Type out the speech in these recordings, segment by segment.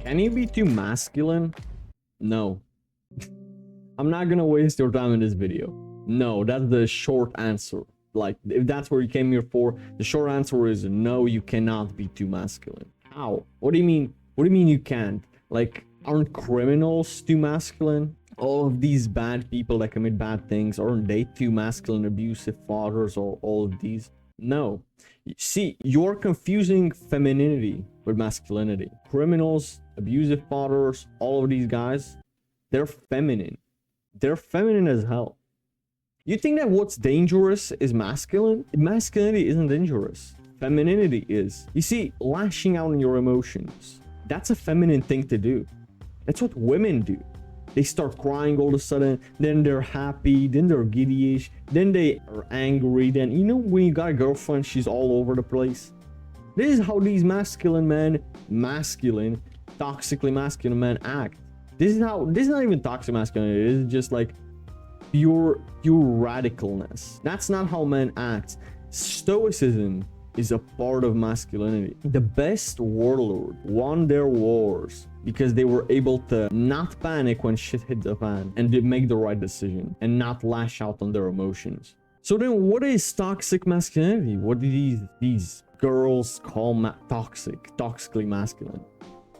Can you be too masculine? No. I'm not gonna waste your time in this video. No, that's the short answer. Like, if that's what you came here for, the short answer is no, you cannot be too masculine. How? What do you mean? What do you mean you can't? Like, aren't criminals too masculine? All of these bad people that commit bad things, aren't they too masculine, abusive fathers, or all of these? No. See, you're confusing femininity with masculinity. Criminals, abusive fathers, all of these guys, they're feminine. They're feminine as hell. You think that what's dangerous is masculine? Masculinity isn't dangerous. Femininity is. You see, lashing out on your emotions, that's a feminine thing to do. That's what women do. They start crying all of a sudden, then they're happy, then they're giddy-ish, then they are angry, then, you know, when you got a girlfriend, she's all over the place. This is how these masculine men, toxically masculine men act. This is not even toxic masculinity, this is just like pure radicalness. That's not how men act. Stoicism is a part of masculinity. The best warlord won their wars because they were able to not panic when shit hit the fan and they make the right decision and not lash out on their emotions. So then what is toxic masculinity? What do these girls call toxically masculine?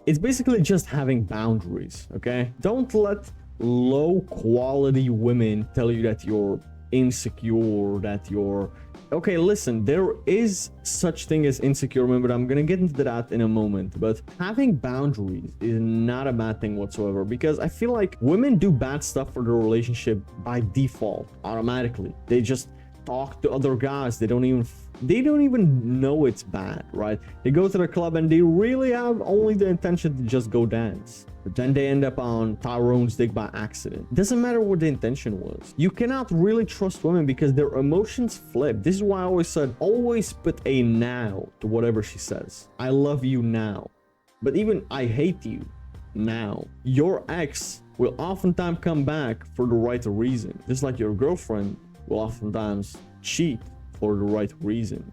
It's basically just having boundaries, okay? Don't let low quality women tell you that you're insecure, that you're okay. Listen, there is such thing as insecure women, but I'm gonna get into that in a moment. But having boundaries is not a bad thing whatsoever, because I feel like women do bad stuff for their relationship by default, automatically. They just talk to other guys. They don't even know it's bad, right? They go to the club and they really have only the intention to just go dance, but then they end up on Tyrone's dick by accident. Doesn't matter what the intention was. You cannot really trust women because their emotions flip. This is why I always said, always put a now to whatever she says. I love you now, but even I hate you now. Your ex will oftentimes come back for the right reason, just like your girlfriend will oftentimes cheat for the right reason.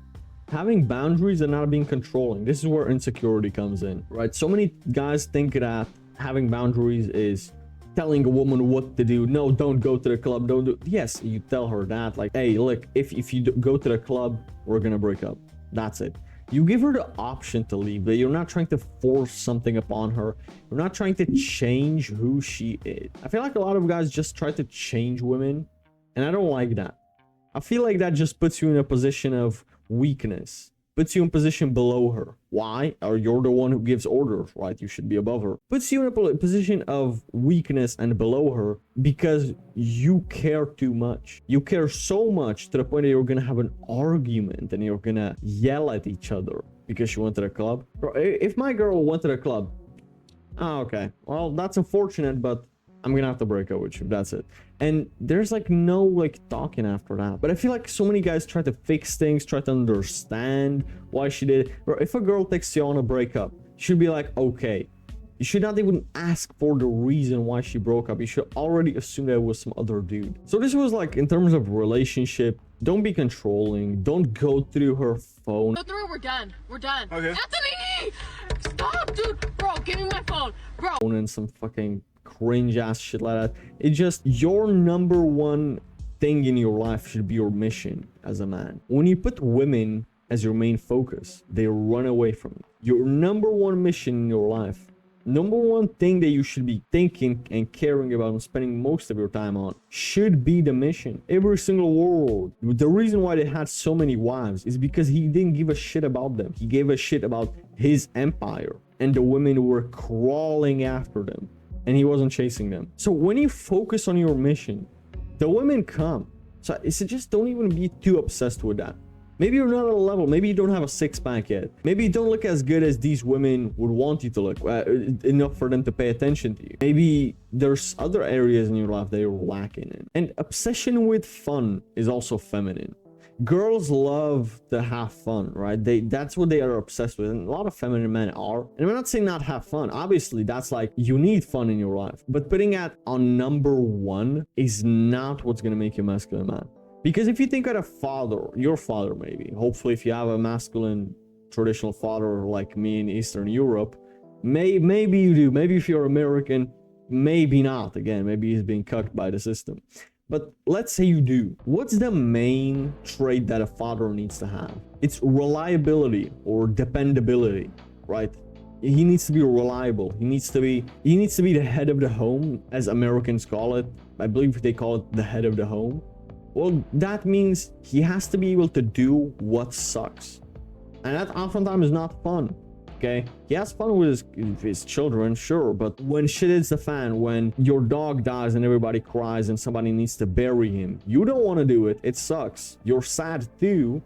Having boundaries and not being controlling, this is where insecurity comes in, right? So many guys think that having boundaries is telling a woman what to do. No, don't go to the club, don't do. Yes, you tell her that, like, hey, look, if you go to the club, we're gonna break up. That's it. You give her the option to leave, but you're not trying to force something upon her. You're not trying to change who she is. I feel like a lot of guys just try to change women, and I don't like that. I feel like that just puts you in a position of weakness, puts you in position below her. Why? Or you're the one who gives orders, right? You should be above her. Puts you in a position of weakness and below her because you care too much. You care so much to the point that you're gonna have an argument and you're gonna yell at each other because she went to the club. Bro, if my girl went to the club, oh, okay, well, that's unfortunate, but I'm gonna have to break up with you. That's it. And there's like no like talking after that. But I feel like so many guys try to fix things, try to understand why she did it. Or if a girl takes you on a breakup, you should be like, okay. You should not even ask for the reason why she broke up. You should already assume that it was some other dude. So this was like in terms of relationship. Don't be controlling. Don't go through her phone. Go through. We're done. We're done. Okay. Anthony! Stop, dude. Bro, give me my phone. Bro. And some fucking cringe ass shit like that. It's just your number one thing in your life should be your mission as a man. When you put women as your main focus, they run away from it. Your number one mission in your life, number one thing that you should be thinking and caring about and spending most of your time on should be the mission. Every single warlord, the reason why they had so many wives is because he didn't give a shit about them. He gave a shit about his empire and the women who were crawling after them, and he wasn't chasing them. So when you focus on your mission, the women come. So it's just don't even be too obsessed with that. Maybe you're not at a level. Maybe you don't have a six-pack yet. Maybe you don't look as good as these women would want you to look, enough for them to pay attention to you. Maybe there's other areas in your life that you're lacking in. And obsession with fun is also feminine. Girls love to have fun, right? That's what they are obsessed with, and a lot of feminine men are. And I'm not saying not have fun. Obviously, that's like, you need fun in your life. But putting that on number one is not what's gonna make you a masculine man. Because if you think of a father, your father maybe, hopefully if you have a masculine traditional father like me in Eastern Europe, Maybe you do. Maybe if you're American, maybe not. Again, maybe he's being cucked by the system. But let's say you do. What's the main trait that a father needs to have? It's reliability or dependability, right? He needs to be reliable. He needs to be the head of the home, as Americans call it. I believe they call it the head of the home. Well, that means he has to be able to do what sucks. And that oftentimes is not fun. Okay, he has fun with his children, sure, but when shit hits the fan, when your dog dies and everybody cries and somebody needs to bury him, you don't want to do it. It sucks. You're sad too.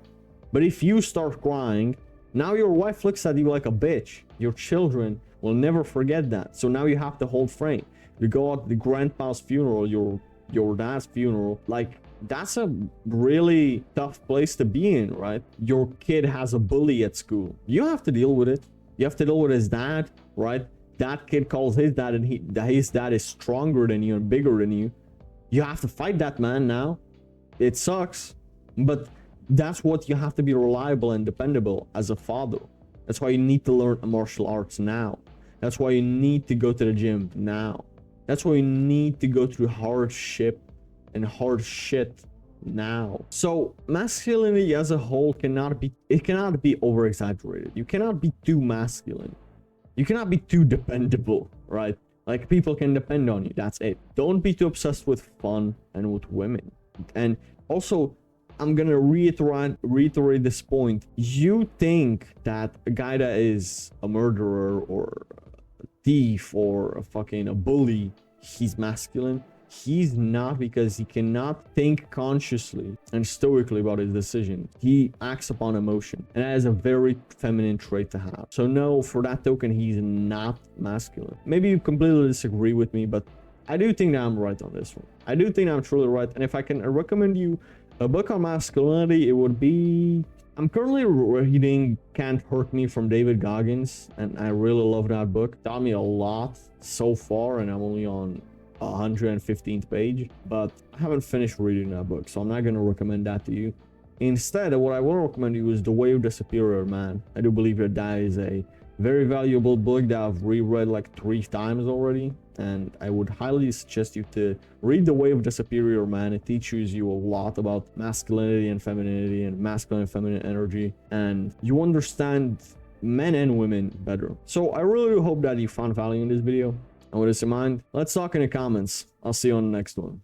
But if you start crying, now your wife looks at you like a bitch. Your children will never forget that. So now you have to hold frame. You go out to the grandpa's funeral, your dad's funeral, like, that's a really tough place to be in, right? Your kid has a bully at school. You have to deal with it. You have to deal with his dad, right? That kid calls his dad and his dad is stronger than you and bigger than you. You have to fight that man now. It sucks, but that's what you have to be reliable and dependable as a father. That's why you need to learn martial arts now. That's why you need to go to the gym now. That's why you need to go through hardship and hard shit now. So masculinity as a whole cannot be over exaggerated. You cannot be too masculine. You cannot be too dependable, right? Like, people can depend on you. That's it. Don't be too obsessed with fun and with women. And also, I'm gonna reiterate this point. You think that a guy that is a murderer or a thief or a bully, he's masculine? He's not, because he cannot think consciously and stoically about his decisions. He acts upon emotion, and that is a very feminine trait to have. So no, for that token, he's not masculine. Maybe you completely disagree with me, but I do think that I'm right on this one. I do think I'm truly right. And if I can recommend you a book on masculinity, it would be... I'm currently reading Can't Hurt Me from David Goggins, and I really love that book. It taught me a lot so far, and I'm only on 115th page, but I haven't finished reading that book, so I'm not going to recommend that to you. Instead, what I will recommend you is The Way of the Superior Man. I do believe that is a very valuable book that I've reread like 3 times already, and I would highly suggest you to read The Way of the Superior Man. It teaches you a lot about masculinity and femininity and masculine and feminine energy, and you understand men and women better. So I really hope that you found value in this video. And with this in mind, let's talk in the comments. I'll see you on the next one.